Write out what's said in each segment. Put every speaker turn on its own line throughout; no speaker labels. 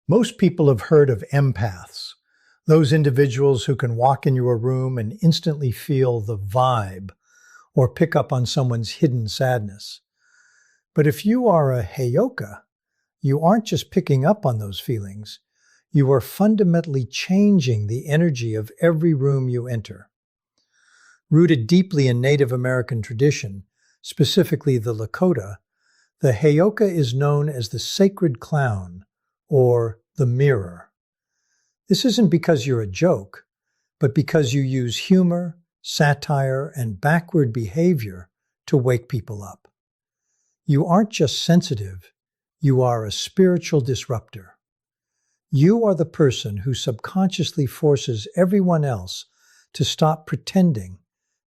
Most people have heard of empaths, those individuals who can walk into a room and instantly feel the vibe or pick up on someone's hidden sadness. But if you are a Heyoka, you aren't just picking up on those feelings, you are fundamentally changing the energy of every room you enter. Rooted deeply in Native American tradition, specifically the Lakota, the Heyoka is known as the sacred clown, or the mirror. This isn't because you're a joke, but because you use humor, satire, and backward behavior to wake people up. You aren't just sensitive, you are a spiritual disruptor. You are the person who subconsciously forces everyone else to stop pretending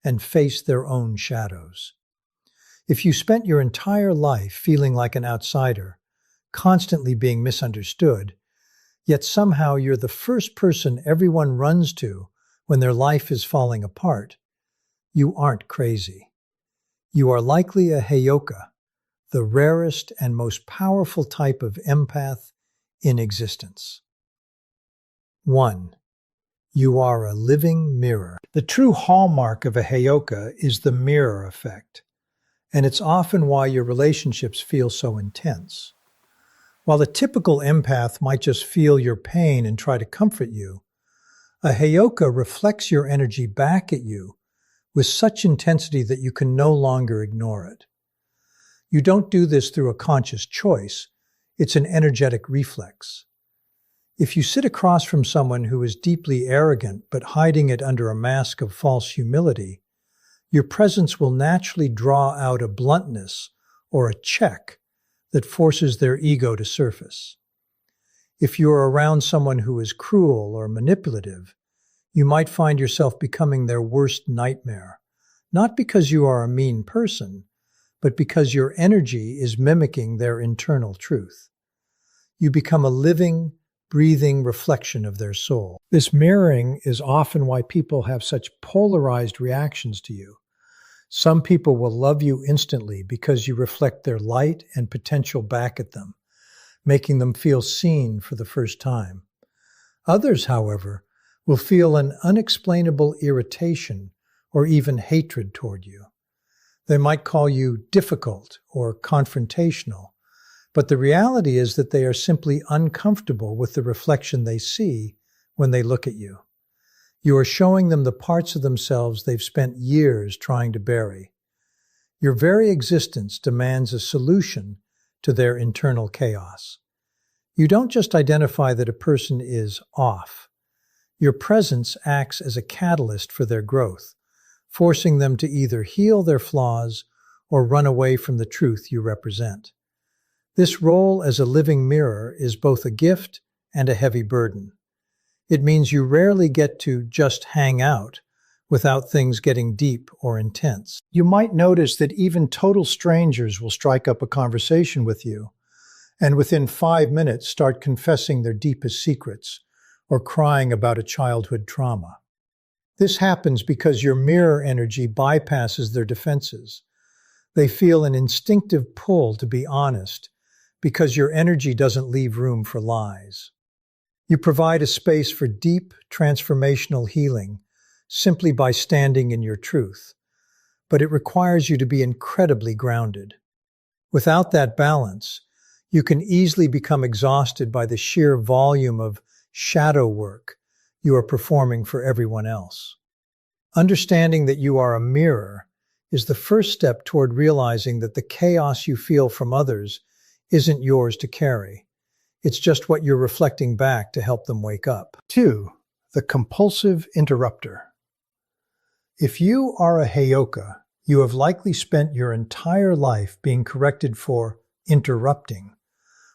and face their own shadows. If you spent your entire life feeling like an outsider, constantly being misunderstood, yet somehow you're the first person everyone runs to when their life is falling apart, you aren't crazy. You are likely a Heyoka, the rarest and most powerful type of empath in existence. 1. You are a living mirror. The true hallmark of a Heyoka is the mirror effect, and it's often why your relationships feel so intense. While a typical empath might just feel your pain and try to comfort you, a Heyoka reflects your energy back at you with such intensity that you can no longer ignore it. You don't do this through a conscious choice, it's an energetic reflex. If you sit across from someone who is deeply arrogant but hiding it under a mask of false humility, your presence will naturally draw out a bluntness or a check that forces their ego to surface. If you're around someone who is cruel or manipulative, you might find yourself becoming their worst nightmare, not because you are a mean person, but because your energy is mimicking their internal truth. You become a living, breathing reflection of their soul. This mirroring is often why people have such polarized reactions to you. Some people will love you instantly because you reflect their light and potential back at them, making them feel seen for the first time. Others, however, will feel an unexplainable irritation or even hatred toward you. They might call you difficult or confrontational, but the reality is that they are simply uncomfortable with the reflection they see when they look at you. You are showing them the parts of themselves they've spent years trying to bury. Your very existence demands a solution to their internal chaos. You don't just identify that a person is off. Your presence acts as a catalyst for their growth, forcing them to either heal their flaws or run away from the truth you represent. This role as a living mirror is both a gift and a heavy burden. It means you rarely get to just hang out without things getting deep or intense. You might notice that even total strangers will strike up a conversation with you, and within 5 minutes start confessing their deepest secrets or crying about a childhood trauma. This happens because your mirror energy bypasses their defenses. They feel an instinctive pull to be honest because your energy doesn't leave room for lies. You provide a space for deep, transformational healing simply by standing in your truth, but it requires you to be incredibly grounded. Without that balance, you can easily become exhausted by the sheer volume of shadow work you are performing for everyone else. Understanding that you are a mirror is the first step toward realizing that the chaos you feel from others isn't yours to carry. It's just what you're reflecting back to help them wake up. 2. The compulsive interrupter. If you are a Heyoka, you have likely spent your entire life being corrected for interrupting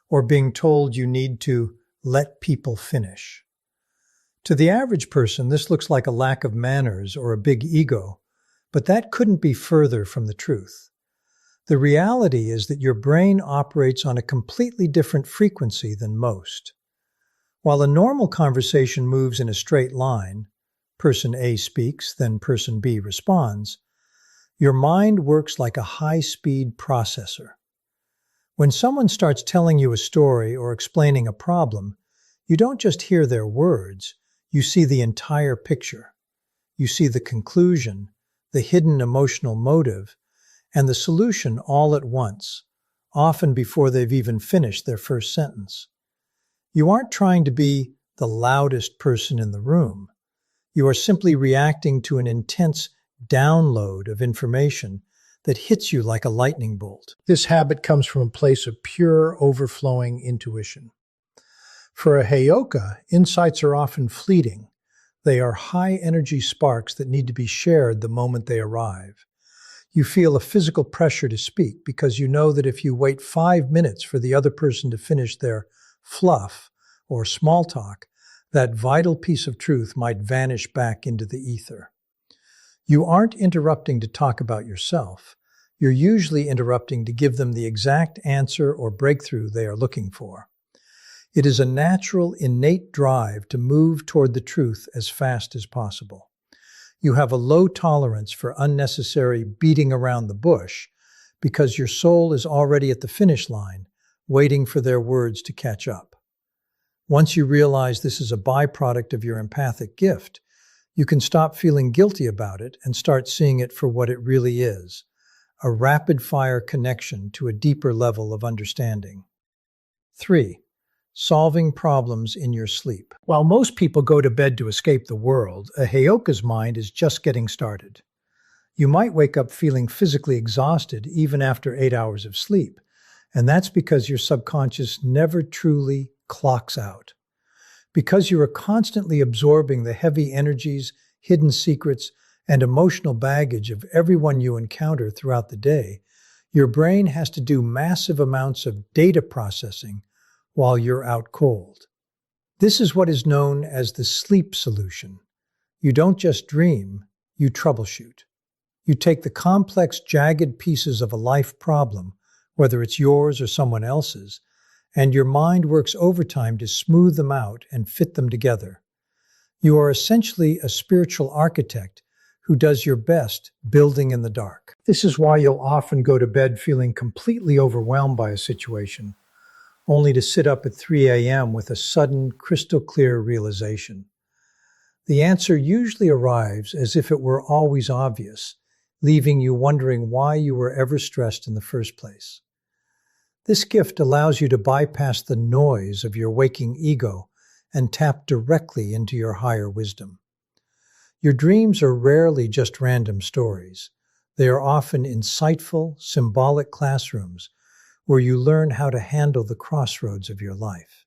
or being told you need to let people finish. To the average person, this looks like a lack of manners or a big ego, but that couldn't be further from the truth. The reality is that your brain operates on a completely different frequency than most. While a normal conversation moves in a straight line, person A speaks, then person B responds, your mind works like a high-speed processor. When someone starts telling you a story or explaining a problem, You don't just hear their words, you see the entire picture. You see the conclusion, the hidden emotional motive, and the solution all at once, often before they've even finished their first sentence. You aren't trying to be the loudest person in the room. You are simply reacting to an intense download of information that hits you like a lightning bolt. This habit comes from a place of pure, overflowing intuition. For a Heyoka, insights are often fleeting. They are high-energy sparks that need to be shared the moment they arrive. You feel a physical pressure to speak because you know that if you wait 5 minutes for the other person to finish their fluff or small talk, that vital piece of truth might vanish back into the ether. You aren't interrupting to talk about yourself. You're usually interrupting to give them the exact answer or breakthrough they are looking for. It is a natural, innate drive to move toward the truth as fast as possible. You have a low tolerance for unnecessary beating around the bush because your soul is already at the finish line, waiting for their words to catch up. Once you realize this is a byproduct of your empathic gift, you can stop feeling guilty about it and start seeing it for what it really is, a rapid-fire connection to a deeper level of understanding. 3. Solving problems in your sleep. While most people go to bed to escape the world, a Heyoka's mind is just getting started. You might wake up feeling physically exhausted even after 8 hours of sleep, and that's because your subconscious never truly clocks out. Because you are constantly absorbing the heavy energies, hidden secrets, and emotional baggage of everyone you encounter throughout the day, your brain has to do massive amounts of data processing while you're out cold. This is what is known as the sleep solution. You don't just dream, you troubleshoot. You take the complex, jagged pieces of a life problem, whether it's yours or someone else's, and your mind works overtime to smooth them out and fit them together. You are essentially a spiritual architect who does your best building in the dark. This is why you'll often go to bed feeling completely overwhelmed by a situation, only to sit up at 3 a.m. with a sudden, crystal-clear realization. The answer usually arrives as if it were always obvious, leaving you wondering why you were ever stressed in the first place. This gift allows you to bypass the noise of your waking ego and tap directly into your higher wisdom. Your dreams are rarely just random stories. They are often insightful, symbolic classrooms where you learn how to handle the crossroads of your life.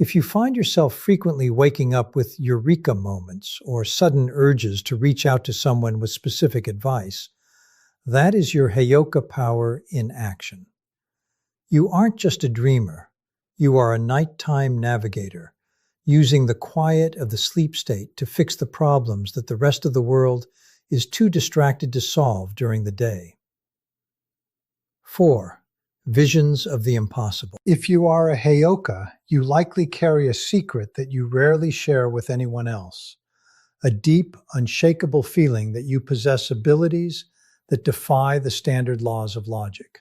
If you find yourself frequently waking up with eureka moments or sudden urges to reach out to someone with specific advice, that is your Heyoka power in action. You aren't just a dreamer, you are a nighttime navigator, using the quiet of the sleep state to fix the problems that the rest of the world is too distracted to solve during the day. 4. Visions of the impossible. If you are a Heyoka, you likely carry a secret that you rarely share with anyone else, a deep, unshakable feeling that you possess abilities that defy the standard laws of logic.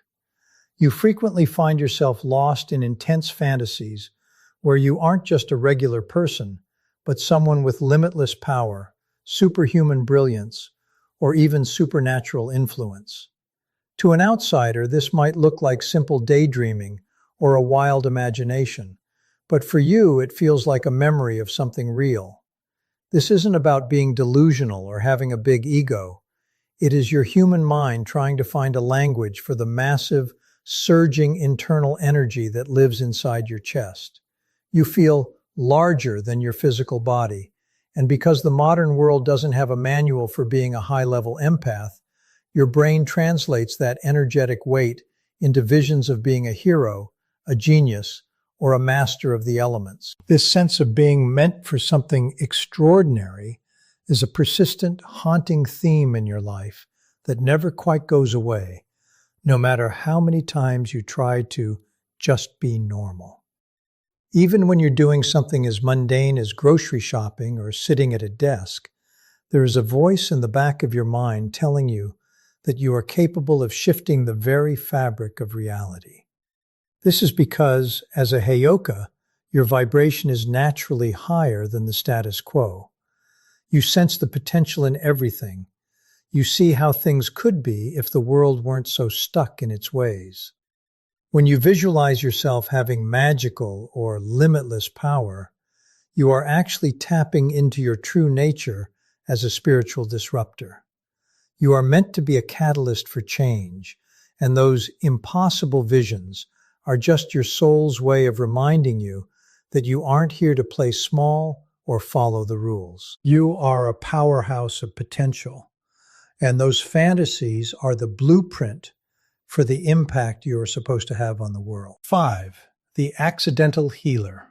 You frequently find yourself lost in intense fantasies where you aren't just a regular person, but someone with limitless power, superhuman brilliance, or even supernatural influence. To an outsider, this might look like simple daydreaming or a wild imagination, but for you, it feels like a memory of something real. This isn't about being delusional or having a big ego. It is your human mind trying to find a language for the massive, surging internal energy that lives inside your chest. You feel larger than your physical body, and because the modern world doesn't have a manual for being a high-level empath, your brain translates that energetic weight into visions of being a hero, a genius, or a master of the elements. This sense of being meant for something extraordinary is a persistent, haunting theme in your life that never quite goes away, no matter how many times you try to just be normal. Even when you're doing something as mundane as grocery shopping or sitting at a desk, there is a voice in the back of your mind telling you that you are capable of shifting the very fabric of reality. This is because, as a Heyoka, Your vibration is naturally higher than the status quo. You sense the potential in everything. You see how things could be if the world weren't so stuck in its ways. When you visualize yourself having magical or limitless power, you are actually tapping into your true nature as a spiritual disruptor. You are meant to be a catalyst for change, and those impossible visions are just your soul's way of reminding you that you aren't here to play small or follow the rules. You are a powerhouse of potential, and those fantasies are the blueprint for the impact you are supposed to have on the world. 5. The accidental healer.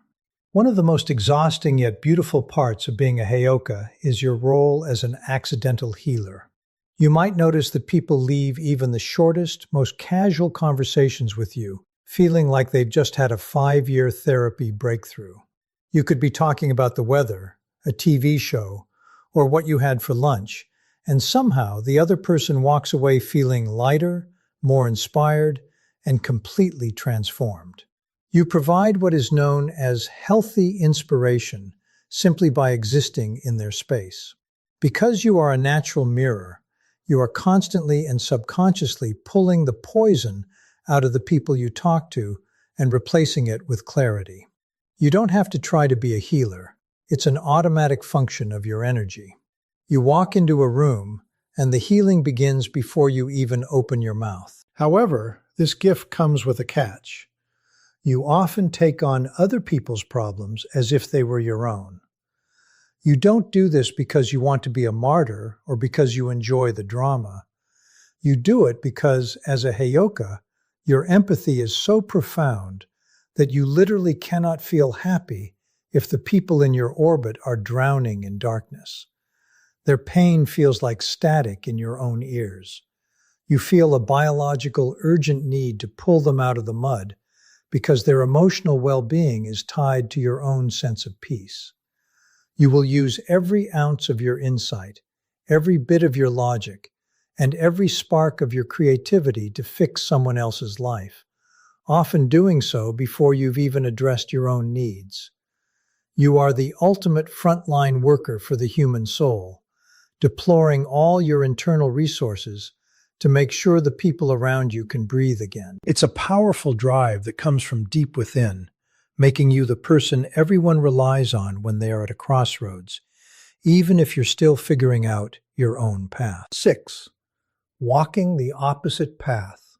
One of the most exhausting yet beautiful parts of being a Heyoka is your role as an accidental healer. You might notice that people leave even the shortest, most casual conversations with you, feeling like they've just had a 5-year therapy breakthrough. You could be talking about the weather, a TV show, or what you had for lunch, and somehow the other person walks away feeling lighter, more inspired, and completely transformed. You provide what is known as healthy inspiration simply by existing in their space. Because you are a natural mirror, you are constantly and subconsciously pulling the poison out of the people you talk to and replacing it with clarity. You don't have to try to be a healer. It's an automatic function of your energy. You walk into a room, and the healing begins before you even open your mouth. However, this gift comes with a catch. You often take on other people's problems as if they were your own. You don't do this because you want to be a martyr or because you enjoy the drama. You do it because, as a Heyoka, your empathy is so profound that you literally cannot feel happy if the people in your orbit are drowning in darkness. Their pain feels like static in your own ears. You feel a biological, urgent need to pull them out of the mud because their emotional well-being is tied to your own sense of peace. You will use every ounce of your insight, every bit of your logic, and every spark of your creativity to fix someone else's life, often doing so before you've even addressed your own needs. You are the ultimate frontline worker for the human soul, deploying all your internal resources to make sure the people around you can breathe again. It's a powerful drive that comes from deep within, making you the person everyone relies on when they are at a crossroads, even if you're still figuring out your own path. 6. Walking the opposite path.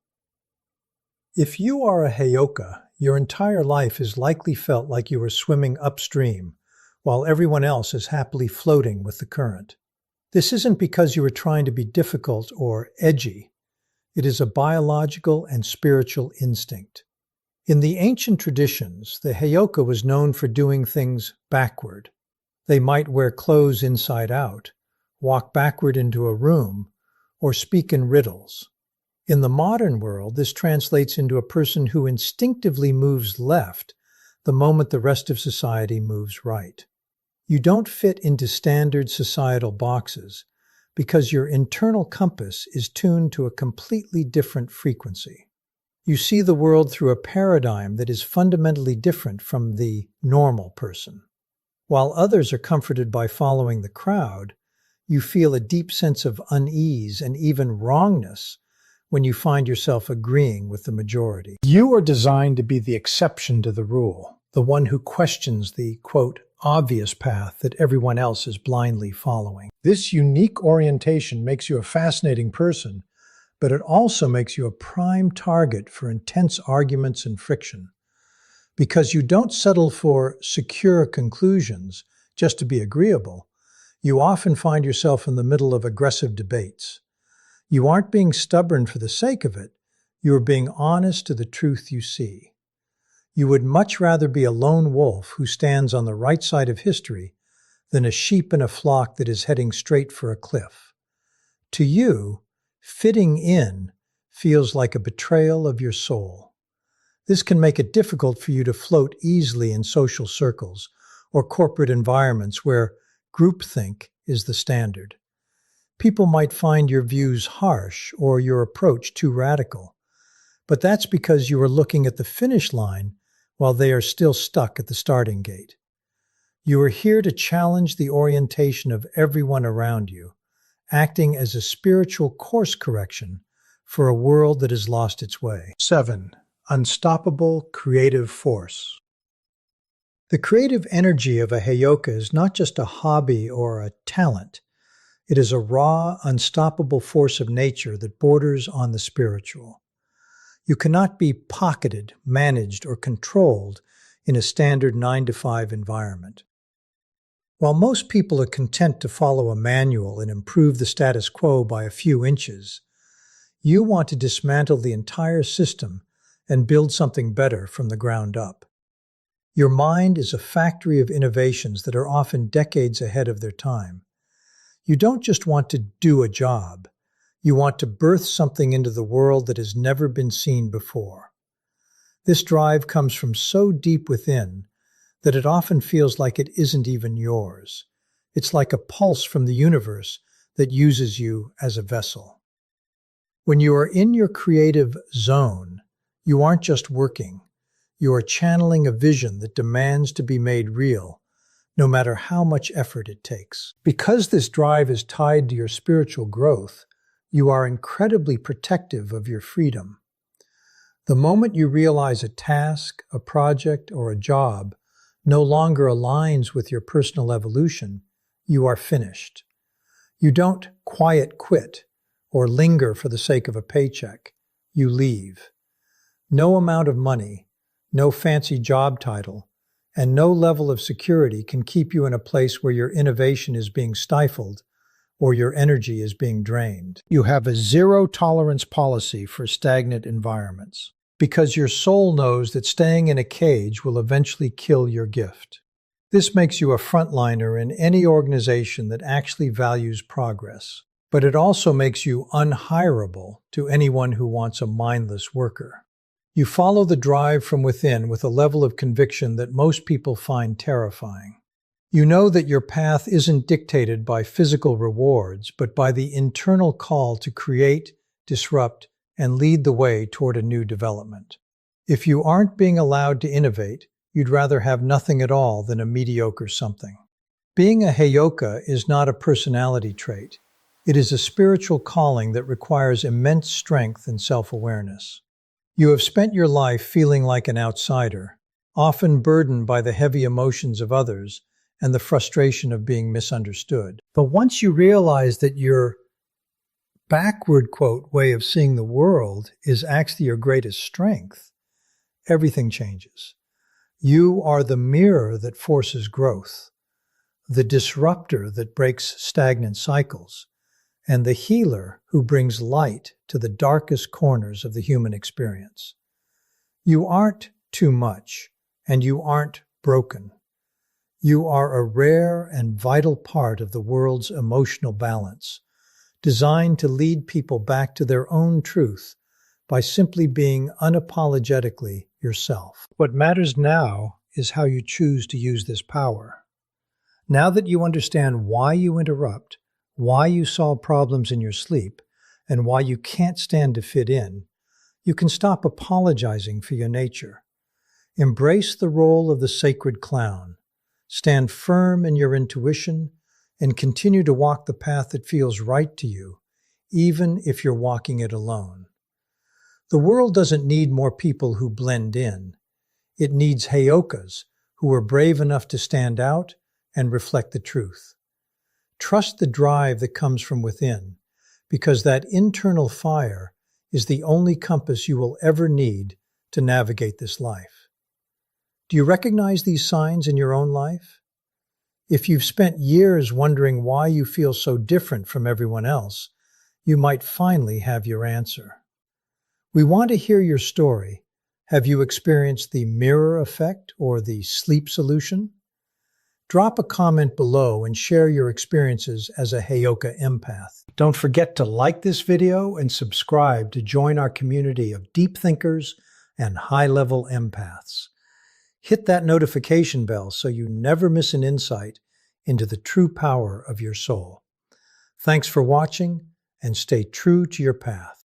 If you are a Heyoka, your entire life has likely felt like you are swimming upstream, while everyone else is happily floating with the current. This isn't because you are trying to be difficult or edgy. It is a biological and spiritual instinct. In the ancient traditions, the Heyoka was known for doing things backward. They might wear clothes inside out, walk backward into a room, or speak in riddles. In the modern world, this translates into a person who instinctively moves left the moment the rest of society moves right. You don't fit into standard societal boxes because your internal compass is tuned to a completely different frequency. You see the world through a paradigm that is fundamentally different from the normal person. While others are comforted by following the crowd, you feel a deep sense of unease and even wrongness when you find yourself agreeing with the majority. You are designed to be the exception to the rule, the one who questions the, quote, obvious path that everyone else is blindly following. This unique orientation makes you a fascinating person, but it also makes you a prime target for intense arguments and friction. Because you don't settle for secure conclusions just to be agreeable, you often find yourself in the middle of aggressive debates. You aren't being stubborn for the sake of it, you are being honest to the truth you see. You would much rather be a lone wolf who stands on the right side of history than a sheep in a flock that is heading straight for a cliff. To you, fitting in feels like a betrayal of your soul. This can make it difficult for you to float easily in social circles or corporate environments where groupthink is the standard. People might find your views harsh or your approach too radical, but that's because you are looking at the finish line while they are still stuck at the starting gate. You are here to challenge the orientation of everyone around you, acting as a spiritual course correction for a world that has lost its way. 7. Unstoppable creative force. The creative energy of a Heyoka is not just a hobby or a talent. It is a raw, unstoppable force of nature that borders on the spiritual. You cannot be pocketed, managed, or controlled in a standard 9-to-5 environment. While most people are content to follow a manual and improve the status quo by a few inches, you want to dismantle the entire system and build something better from the ground up. Your mind is a factory of innovations that are often decades ahead of their time. You don't just want to do a job. You want to birth something into the world that has never been seen before. This drive comes from so deep within that it often feels like it isn't even yours. It's like a pulse from the universe that uses you as a vessel. When you are in your creative zone, you aren't just working. You are channeling a vision that demands to be made real, no matter how much effort it takes. Because this drive is tied to your spiritual growth, you are incredibly protective of your freedom. The moment you realize a task, a project, or a job no longer aligns with your personal evolution, you are finished. You don't quiet quit or linger for the sake of a paycheck. You leave. No amount of money, no fancy job title, and no level of security can keep you in a place where your innovation is being stifled or your energy is being drained. You have a zero-tolerance policy for stagnant environments, because your soul knows that staying in a cage will eventually kill your gift. This makes you a frontliner in any organization that actually values progress, but it also makes you unhireable to anyone who wants a mindless worker. You follow the drive from within with a level of conviction that most people find terrifying. You know that your path isn't dictated by physical rewards, but by the internal call to create, disrupt, and lead the way toward a new development. If you aren't being allowed to innovate, you'd rather have nothing at all than a mediocre something. Being a Heyoka is not a personality trait. It is a spiritual calling that requires immense strength and self-awareness. You have spent your life feeling like an outsider, often burdened by the heavy emotions of others and the frustration of being misunderstood. But once you realize that your backward, quote, way of seeing the world is actually your greatest strength, everything changes. You are the mirror that forces growth, the disruptor that breaks stagnant cycles, and the healer who brings light to the darkest corners of the human experience. You aren't too much, and you aren't broken. You are a rare and vital part of the world's emotional balance, designed to lead people back to their own truth by simply being unapologetically yourself. What matters now is how you choose to use this power. Now that you understand why you interrupt, why you solve problems in your sleep, and why you can't stand to fit in, you can stop apologizing for your nature. Embrace the role of the sacred clown. Stand firm in your intuition and continue to walk the path that feels right to you, even if you're walking it alone. The world doesn't need more people who blend in. It needs Heyokas who are brave enough to stand out and reflect the truth. Trust the drive that comes from within, because that internal fire is the only compass you will ever need to navigate this life. Do you recognize these signs in your own life? If you've spent years wondering why you feel so different from everyone else, you might finally have your answer. We want to hear your story. Have you experienced the mirror effect or the sleep solution? Drop a comment below and share your experiences as a Heyoka Empath. Don't forget to like this video and subscribe to join our community of deep thinkers and high-level empaths. Hit that notification bell so you never miss an insight into the true power of your soul. Thanks for watching, and stay true to your path.